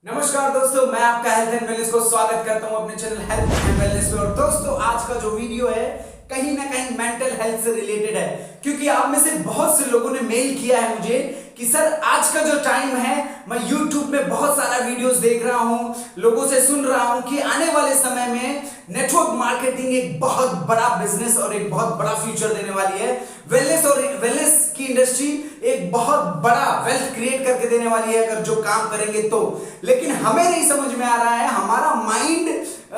नमस्कार दोस्तों, मैं आपका हेल्थ एंड वेलनेस को स्वागत करता हूं अपने चैनल हेल्थ एंड वेलनेस पे। और दोस्तों, आज का जो वीडियो है कहीं ना कहीं मेंटल हेल्थ से रिलेटेड है, क्योंकि आप में से बहुत से लोगों ने मेल किया है मुझे कि सर आज का जो टाइम है, मैं YouTube में बहुत सारा वीडियोस देख रहा हूं, लोगों से सुन रहा हूं कि आने वाले समय में नेटवर्क मार्केटिंग एक बहुत बड़ा बिजनेस और एक बहुत बड़ा फ्यूचर देने वाली है। वेलनेस की इंडस्ट्री एक बहुत बड़ा वेल्थ क्रिएट करके देने वाली है अगर जो काम करेंगे तो। लेकिन हमें नहीं समझ में आ रहा है, हमारा माइंड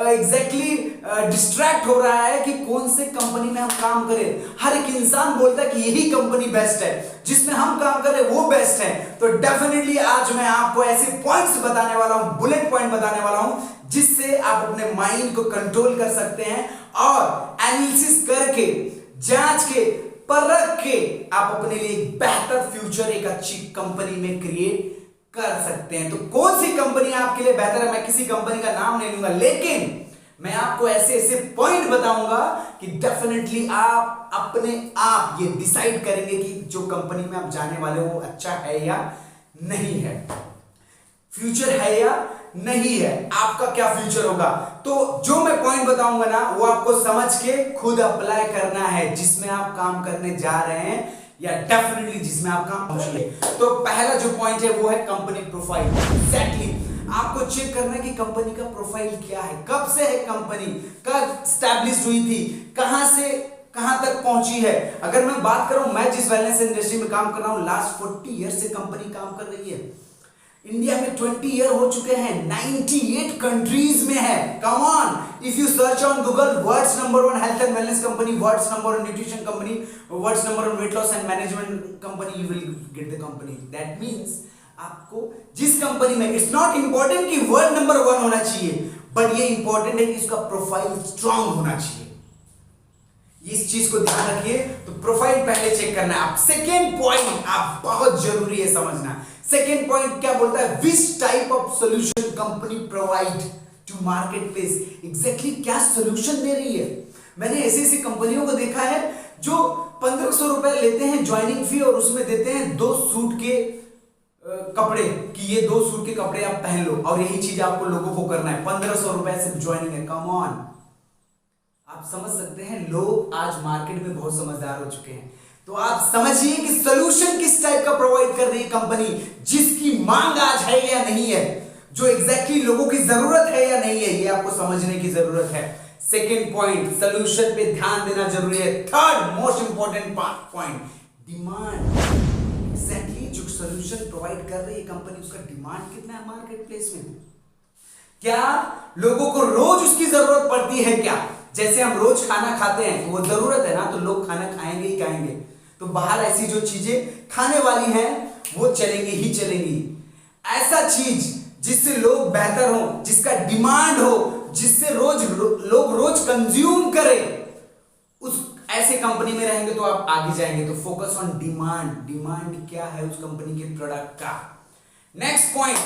एग्जैक्टली डिस्ट्रैक्ट हो रहा है कि कौन से कंपनी में हम काम करें। हर एक इंसान बोलता है कि यही कंपनी बेस्ट है, जिसमें हम काम करें वो बेस्ट है। तो डेफिनेटली आज मैं आपको ऐसे पॉइंट्स बताने वाला हूं, बुलेट पॉइंट बताने वाला हूं, जिससे आप अपने माइंड को कंट्रोल कर सकते हैं और एनालिसिस करके, जांच के, परख के आप अपने लिए एक बेहतर फ्यूचर एक अच्छी कंपनी में क्रिएट कर सकते हैं। तो कौन सी कंपनी आपके लिए बेहतर है, मैं किसी कंपनी का नाम नहीं लूंगा, लेकिन मैं आपको ऐसे ऐसे पॉइंट बताऊंगा कि डेफिनेटली आप अपने आप ये डिसाइड करेंगे कि जो कंपनी में आप जाने वाले हो वो अच्छा है या नहीं है, फ्यूचर है या नहीं है, आपका क्या फ्यूचर होगा। तो जो मैं पॉइंट बताऊंगा ना, वो आपको समझ के खुद अप्लाई करना है जिसमें आप काम करने जा रहे हैं या डेफिनेटली जिसमें आप काम करेंगे। तो पहला जो पॉइंट है वो है कंपनी प्रोफाइल। एग्जैक्टली आपको चेक करना है कि कंपनी का प्रोफाइल क्या है, कब से है कंपनी, कब स्टैब्लिश हुई थी, कहां से कहां तक पहुंची है। अगर मैं बात करूं, मैं जिस वेलनेस इंडस्ट्री में काम कर रहा हूं, लास्ट 40 ईयर से कंपनी काम कर रही है। इंडिया में 20 ईयर हो चुके हैं, 98 कंट्रीज में है। Come on, if you search on Google words number 1 health and wellness company, words number 1 nutrition company, words number 1 weight loss and management company, you will get the company. That means आपको जिस company में, it's not important कि word number 1 होना चाहिए, but ये important है कि इसका प्रोफाइल स्ट्रांग होना चाहिए। इस चीज को ध्यान रखिए। तो प्रोफाइल पहले चेक करना है आप। सेकेंड पॉइंट आप बहुत जरूरी है समझना। सेकेंड पॉइंट क्या बोलता है, which type of solution company provide to marketplace. Exactly क्या सोल्यूशन दे रही है। मैंने ऐसी ऐसी कंपनियों को देखा है जो 1500 रुपए लेते हैं ज्वाइनिंग फी और उसमें देते हैं 2 सूट के कपड़े, कि ये 2 सूट के कपड़े आप पहन लो और यही चीज आपको लोगों को करना है। 1500 रुपए सिर्फ ज्वाइनिंग है। कम ऑन, आप समझ सकते हैं लोग आज मार्केट में बहुत समझदार हो चुके हैं। तो आप समझिए कि सॉल्यूशन किस टाइप का प्रोवाइड कर रही है कंपनी, जिसकी मांग आज है या नहीं है, जो एग्जैक्टली लोगों की जरूरत है या नहीं है, ये आपको समझने की जरूरत है। सेकेंड पॉइंट, सॉल्यूशन पे ध्यान देना जरूरी है। Third most important point, demand. Exactly जो सॉल्यूशन प्रोवाइड कर रही है कंपनी, उसका डिमांड कितना है मार्केट प्लेस में। क्या लोगों को रोज उसकी जरूरत पड़ती है क्या। जैसे हम रोज खाना खाते हैं, वो जरूरत है ना, तो लोग खाना खाएंगे ही खाएंगे। तो बाहर ऐसी जो चीजें खाने वाली हैं वो चलेंगी ही चलेंगी। ऐसा चीज जिससे लोग बेहतर हो, जिसका डिमांड हो, जिससे लोग रोज कंज्यूम करें, उस ऐसे कंपनी में रहेंगे तो आप आगे जाएंगे। तो फोकस ऑन डिमांड। डिमांड क्या है उस कंपनी के प्रोडक्ट का। Next point,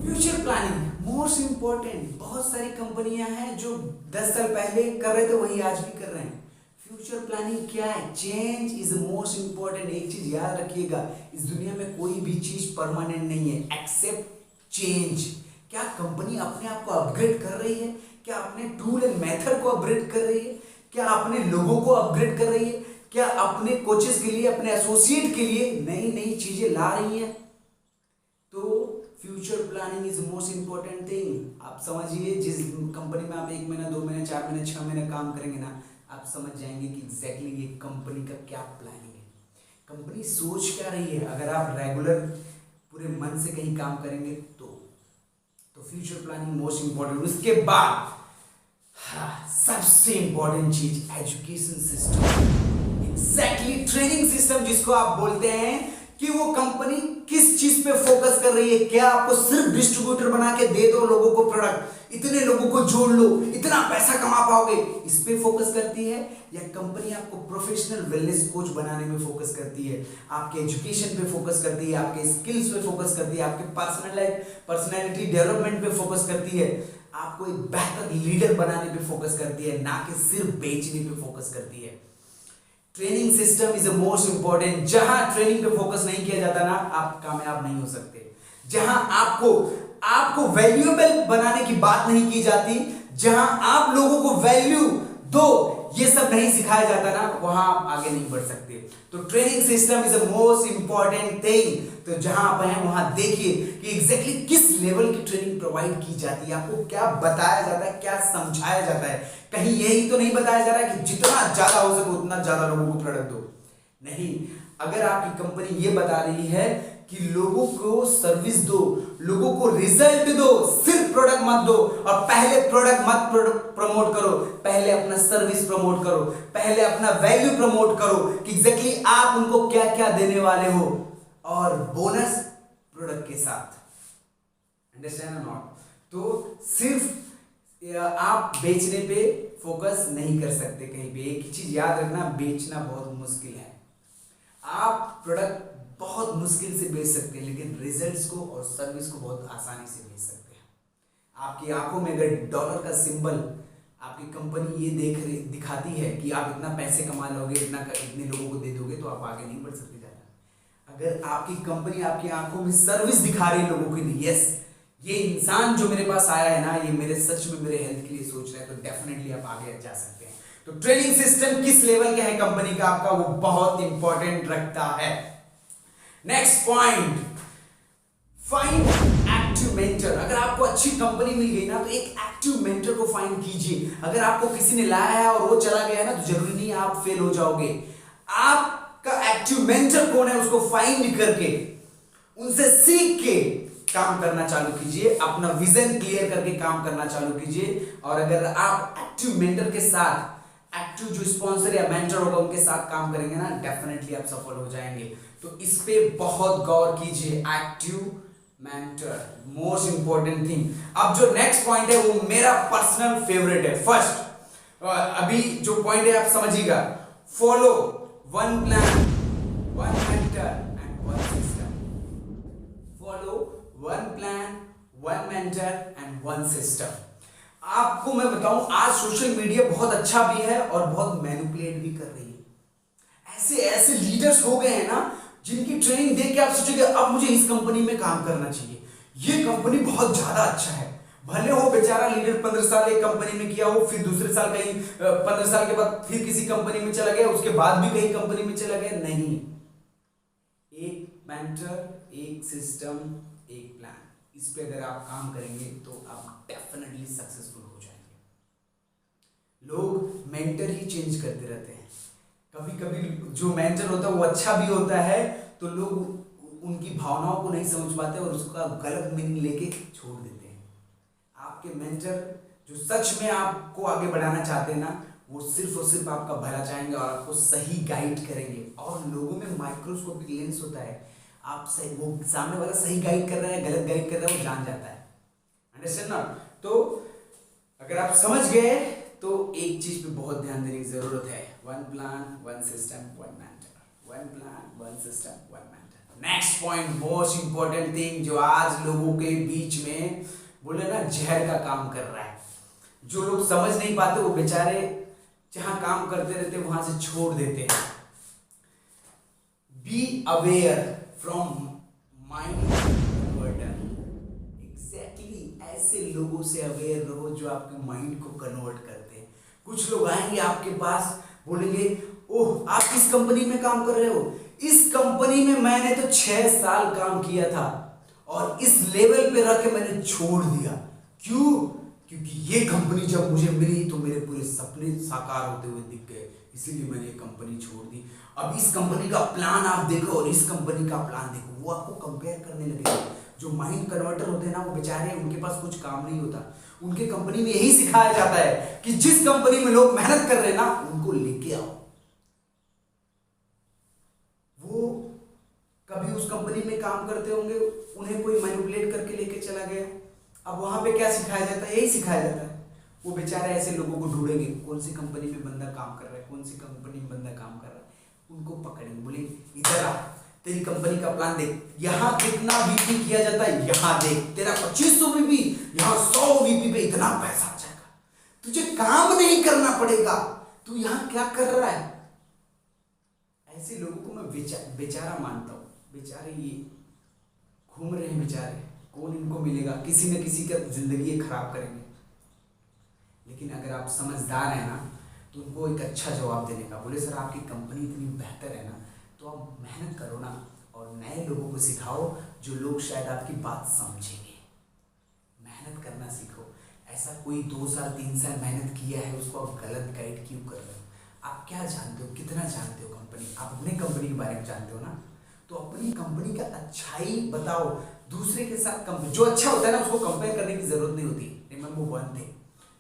future planning, most important. बहुत सारी कंपनियां हैं जो 10 साल पहले कर रहे थे वही आज भी कर रहे हैं। फ्यूचर प्लानिंग क्या है, चेंज इज मोस्ट इंपॉर्टेंट। एक चीज याद रखिएगा, इस दुनिया में कोई भी चीज परमानेंट नहीं है एक्सेप्ट चेंज। क्या कंपनी अपने आप को अपग्रेड कर रही है, क्या अपने टूल एंड मेथड को अपग्रेड कर रही है, क्या अपने लोगों को अपग्रेड कर रही है, क्या अपने कोचेस के लिए, अपने एसोसिएट के लिए नई नई चीजें ला रही है। तो future planning is most important thing. आप समझिए, जिस कंपनी में आप 1 महीना, 2 महीने, 4 महीने, 6 महीने काम करेंगे ना, आप समझ जाएंगे कि एग्जैक्टली ये कंपनी का क्या प्लानिंग है, कंपनी सोच क्या रही है। अगर आप रेगुलर पूरे मन से कहीं काम करेंगे तो फ्यूचर प्लानिंग मोस्ट इंपॉर्टेंट। उसके बाद सबसे इंपॉर्टेंट चीज, education system. Exactly training system, जिसको आप बोलते हैं कि वो कंपनी किस चीज पे फोकस कर रही है। क्या आपको सिर्फ डिस्ट्रीब्यूटर बना के दे दो लोगों को प्रोडक्ट, इतने लोगों को जोड़ लो, इतना पैसा कमा पाओगे, इस पे फोकस करती है, या कंपनी आपको प्रोफेशनल वेलनेस कोच बनाने में फोकस करती है, आपके एजुकेशन पे फोकस करती है, आपके स्किल्स पे फोकस करती है, आपके पर्सनैलिटी डेवलपमेंट पे फोकस करती है, आपको एक बेहतर लीडर बनाने पे फोकस करती है, ना कि सिर्फ बेचने पे फोकस करती है। Training system is the most important. जहां ट्रेनिंग पे फोकस नहीं किया जाता ना, आप कामयाब नहीं हो सकते। जहां आपको आपको वैल्यूएबल बनाने की बात नहीं की जाती, जहां आप लोगों को वैल्यू दो, ये सब नहीं सिखाया जाता ना, वहां आप आगे नहीं बढ़ सकते। तो training system is the most important thing. तो जहां आप हैं वहां देखिए कि एग्जैक्टली किस लेवल की ट्रेनिंग प्रोवाइड की जाती है, आपको क्या बताया जाता है, क्या समझाया जाता है। कहीं यही तो नहीं बताया जा रहा है कि जितना ज्यादा हो सके उतना ज्यादा लोगों को प्रोडक्ट दो। नहीं, अगर आपकी कंपनी ये बता रही है कि लोगों को सर्विस दो, लोगों को रिजल्ट दो, सिर्फ प्रोडक्ट मत दो, और पहले प्रोडक्ट मत प्रमोट करो, पहले अपना सर्विस प्रमोट करो, पहले अपना वैल्यू प्रमोट करो कि एग्जैक्टली आप उनको क्या क्या देने वाले हो, और बोनस प्रोडक्ट के साथ। अंडरस्टैंड और नॉट? तो सिर्फ आप बेचने पे फोकस नहीं कर सकते कहीं पे। एक ही चीज याद रखना, बेचना बहुत मुश्किल है। आप प्रोडक्ट बहुत मुश्किल से बेच सकते हैं, लेकिन रिजल्ट्स को और सर्विस को बहुत आसानी से बेच सकते हैं। आपकी आंखों में अगर डॉलर का सिंबल आपकी कंपनी ये दिखाती है कि आप इतना पैसे कमा लोगे, इतने लोगों को दे दोगे, तो आप आगे नहीं बढ़ सकते ज्यादा। अगर आपकी कंपनी आपकी आंखों में सर्विस दिखा रही है लोगों के लिए, यस ये इंसान जो मेरे पास आया है ना, ये मेरे सच में मेरे हेल्थ के लिए सोच रहा है, तो डेफिनेटली आप आगे जा सकते हैं। तो ट्रेनिंग सिस्टम किस लेवल का है कंपनी का आपका, वो बहुत इंपॉर्टेंट रखता है। Next point, find active mentor. अगर आपको अच्छी कंपनी मिल गई ना, तो एक एक्टिव मेंटर को फाइंड कीजिए। अगर आपको किसी ने लाया है और वो चला गया ना, तो जरूरी नहीं आप फेल हो जाओगे। आपका एक्टिव मेंटर कौन है, उसको फाइंड करके उनसे सीख के काम करना चालू कीजिए, अपना विजन क्लियर करके काम करना चालू कीजिए। और अगर आप एक्टिव मेंटर के साथ, एक्टिव जो स्पॉन्सर या मेंटर होगा उनके साथ काम करेंगे ना, डेफिनेटली आप सफल हो जाएंगे। तो इस पे बहुत गौर कीजिए, active mentor most important thing. अब जो नेक्स्ट पॉइंट है वो मेरा पर्सनल फेवरेट है। फर्स्ट अभी जो पॉइंट है आप समझिएगा, follow one plan, one mentor and one system. Follow one plan, one mentor and one system. आपको मैं बताऊं, आज सोशल मीडिया बहुत अच्छा भी है और बहुत मैनिपुलेट भी कर रही है। ऐसे ऐसे लीडर्स हो गए हैं ना, जिनकी ट्रेनिंग देख के आप सोचेंगे अब मुझे इस कंपनी में काम करना चाहिए, ये कंपनी बहुत ज्यादा अच्छा है। भले हो बेचारा लीडर 15 साल एक कंपनी में किया हो, फिर दूसरे साल कहीं 15 साल के बाद फिर किसी कंपनी में चला गया, उसके बाद भी कहीं कंपनी में चला गया। नहीं, एक मेंटर, एक सिस्टम, एक प्लान, इस पे अगर आप काम करेंगे तो आप डेफिनेटली सक्सेसफुल हो जाएंगे। लोग मेंटर ही चेंज करते रहते हैं। कभी कभी जो मेंटर होता है वो अच्छा भी होता है, तो लोग उनकी भावनाओं को नहीं समझ पाते और उसका गलत मीनिंग लेके छोड़ देते हैं। आपके मेंटर जो सच में आपको आगे बढ़ाना चाहते हैं ना, वो सिर्फ और सिर्फ आपका भला चाहेंगे और आपको सही गाइड करेंगे। और लोगों में माइक्रोस्कोपिक लेंस होता है, आप सही, वो सामने वाला सही गाइड कर रहा है गलत गाइड कर रहा है वो जान जाता है। अंडरस्टैंड ना? तो अगर आप समझ गए तो एक चीज पे बहुत ध्यान देने की जरूरत है, one plan, one system, one mentor. One plan, one system, one mentor. Next point, most important thing, जो आज लोगों के बीच में बोले ना जहर का काम कर रहा है। जो लोग समझ नहीं पाते वो बेचारे जहां काम करते रहते वहां से छोड़ देते हैं। Be aware from mind converter. Exactly ऐसे लोगों से अवेयर रहो जो आपके माइंड को कन्वर्ट करते हैं। कुछ लोग आएंगे आपके पास, बोलेंगे ओह आप किस कंपनी में काम कर रहे हो, इस कंपनी में मैंने तो 6 साल काम किया था और इस लेवल पे रख के मैंने छोड़ दिया। क्यों? क्योंकि ये कंपनी जब मुझे मिली तो मेरे पूरे सपने साकार होते हुए दिख गए, इसीलिए मैंने ये कंपनी छोड़ दी। अब इस कंपनी का प्लान आप देखो और इस कंपनी का प्लान देखो, वो आपको कंपेयर करने लगेगा। जो माइंड कन्वर्टर होते हैं ना, वो बेचारे उनके पास कुछ काम नहीं होता, उनके कंपनी में यही सिखाया जाता है कि जिस कंपनी में लोग मेहनत कर रहे हैं ना उनको लेके आओ। वो कभी उस कंपनी में काम करते होंगे, उन्हें कोई मैनिपुलेट करके लेके चला गया। अब वहां पे क्या सिखाया जाता है? यही सिखाया जाता है। वो बेचारे ऐसे लोगों को ढूंढेंगे, कौन सी कंपनी में बंदा काम कर रहा है, कौन सी कंपनी में बंदा काम कर रहा है, उनको पकड़ेंगे, बोलेंगे इधर आ, तेरी कंपनी का प्लान देख, यहाँ कितना वीपी किया जाता है, यहाँ देख, तेरा 2500 वीपी, यहाँ 100 वीपी पे इतना पैसा आ जाएगा, तुझे काम नहीं करना पड़ेगा, तू यहाँ क्या कर रहा है। ऐसे लोगों को मैं बेचारा मानता हूँ। बेचारे ये घूम रहे हैं बेचारे, कौन इनको मिलेगा, किसी न किसी का जिंदगी ये खराब करेंगे। लेकिन अगर आप समझदार हैं ना तो उनको एक अच्छा जवाब देने का, बोले सर आपकी कंपनी इतनी बेहतर है ना तो आप मेहनत करो ना और नए लोगों को सिखाओ जो लोग शायद आपकी बात समझेंगे। मेहनत करना सीखो। ऐसा कोई 2 साल 3 साल मेहनत किया है उसको आप गलत गाइड क्यों कर रहे हो? आप क्या जानते हो, कितना जानते हो कंपनी? आप अपने कंपनी के बारे में जानते हो ना, तो अपनी कंपनी का अच्छाई बताओ। दूसरे के साथ जो अच्छा होता है ना उसको कंपेयर करने की जरूरत नहीं होती। रिमेंबर वन थिंग,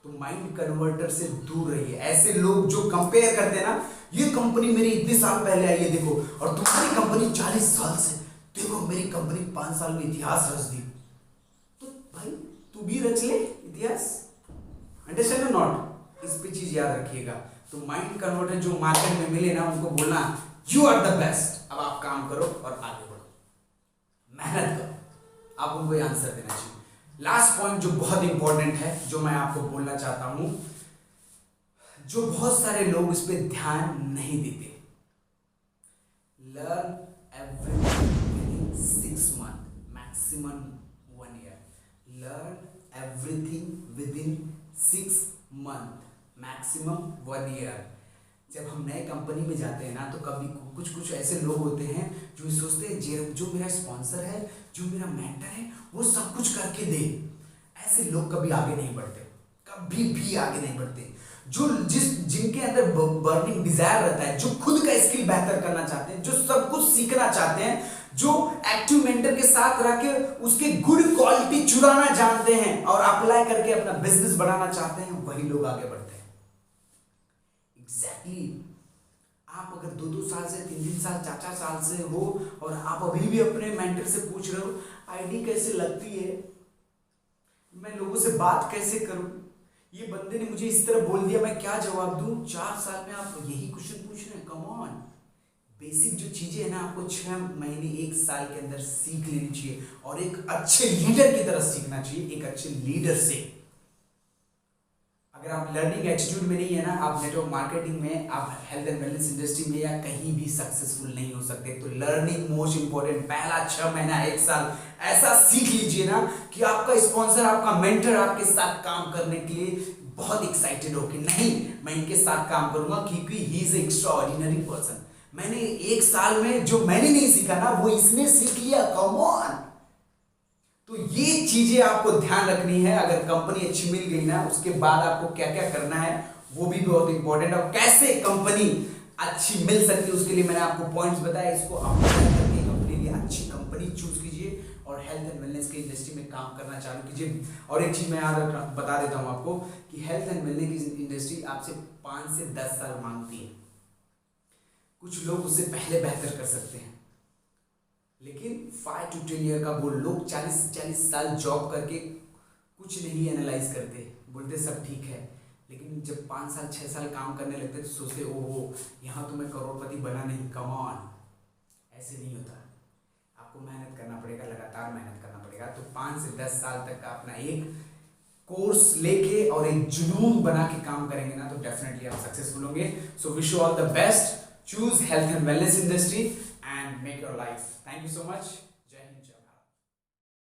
तो माइंड कन्वर्टर से दूर रहिए। ऐसे लोग जो कंपेयर करते हैं ना, ये कंपनी मेरी इतने साल पहले आई है देखो, और तुम्हारी कंपनी 40 साल से, देखो मेरी कंपनी 5 साल में इतिहास रच दी। तो भाई तू भी रच ले इतिहास। Understand not? इस पे चीज याद रखिएगा। तो माइंड कन्वर्टर जो मार्केट में मिले ना उनको बोलना यू आर द बेस्ट। अब आप काम करो और आगे बढ़ो, मेहनत करो। आप उनको आंसर देना चाहिए। लास्ट पॉइंट जो बहुत इंपॉर्टेंट है, जो मैं आपको बोलना चाहता हूं, जो बहुत सारे लोग इस पे ध्यान नहीं देते। Learn everything with in 6 month, maximum 1 year. Learn everything with in 6 month, maximum 1 year. जब हम नए कंपनी में जाते हैं ना तो कभी कुछ ऐसे लोग होते हैं जो सोचते हैं जो मेरा स्पॉन्सर है, जो मेरा मेंटर है, वो सब कुछ करके दे। ऐसे लोग कभी आगे नहीं बढ़ते, कभी भी आगे नहीं बढ़ते। जिनके अंदर बर्निंग डिजायर रहता है, जो खुद का स्किल बेहतर करना चाहते हैं, जो सब कुछ सीखना चाहते हैं, जो एक्टिव मेंटर के साथ रह के उसके गुड क्वालिटी चुराना जानते हैं और अप्लाई करके अपना बिजनेस बढ़ाना चाहते हैं, वही लोग आगे बढ़ते हैं। एग्जैक्टली। आप अगर 2-2 साल से, 3-3 साल, 4-4 साल से हो और आप अभी भी अपने मेंटर से पूछ रहे हो आईडी कैसे लगती है, मैं लोगों से बात कैसे करूं, ये बंदे ने मुझे इस तरह बोल दिया, मैं क्या जवाब दूं? 4 साल में आप यही क्वेश्चन पूछ रहे हैं? Come on. बेसिक जो चीजें है ना आपको 6 महीने 1 साल के अंदर सीख लेनी चाहिए और एक अच्छे लीडर की तरह सीखना चाहिए, एक अच्छे लीडर से। अगर आप लर्निंग एटीट्यूड में नहीं है ना, आप नेटवर्क मार्केटिंग में, आप हेल्थ एंड वेलनेस इंडस्ट्री में या कहीं भी सक्सेसफुल नहीं हो सकते। तो लर्निंग मोस्ट इंपॉर्टेंट। पहला 6 महीना 1 साल ऐसा सीख लीजिए ना कि आपका स्पॉन्सर, आपका मेंटर आपके साथ काम करने के लिए बहुत एक्साइटेड हो कि नहीं मैं इनके साथ काम करूंगा क्योंकि ही इज एक्स्ट्राऑर्डिनरी पर्सन। मैंने 1 साल में जो मैंने नहीं सीखा ना वो इसने सीख लिया। Come on. तो ये चीजें आपको ध्यान रखनी है। अगर कंपनी अच्छी मिल गई ना उसके बाद आपको क्या क्या करना है वो भी बहुत इंपॉर्टेंट। और कैसे कंपनी अच्छी मिल सकती है उसके लिए मैंने आपको पॉइंट्स बताया। इसको अप्लाई करके अपने लिए अच्छी कंपनी चूज कीजिए और हेल्थ एंड वेलनेस की इंडस्ट्री में काम करना चालू कीजिए। और एक चीज मैं याद बता देता हूं आपको कि हेल्थ एंड वेलनेस की इंडस्ट्री आपसे 5 से 10 साल मांगती है। कुछ लोग उससे पहले बेहतर कर सकते हैं, लेकिन 5 to 10 ईयर का वो लोग 40 साल जॉब करके कुछ नहीं एनालाइज करते, बोलते सब ठीक है। लेकिन जब 5 साल 6 साल काम करने लगते तो सोचते ओहो यहाँ तो मैं करोड़पति बना नहीं। कम ऑन, ऐसे नहीं होता। आपको मेहनत करना पड़ेगा, लगातार मेहनत करना पड़ेगा। तो 5 से 10 साल तक का अपना एक कोर्स लेके और एक जुनून बना के काम करेंगे ना तो डेफिनेटली आप सक्सेसफुल होंगे। So wish you all the best. Choose health and wellness industry and make your life. Thank you so much.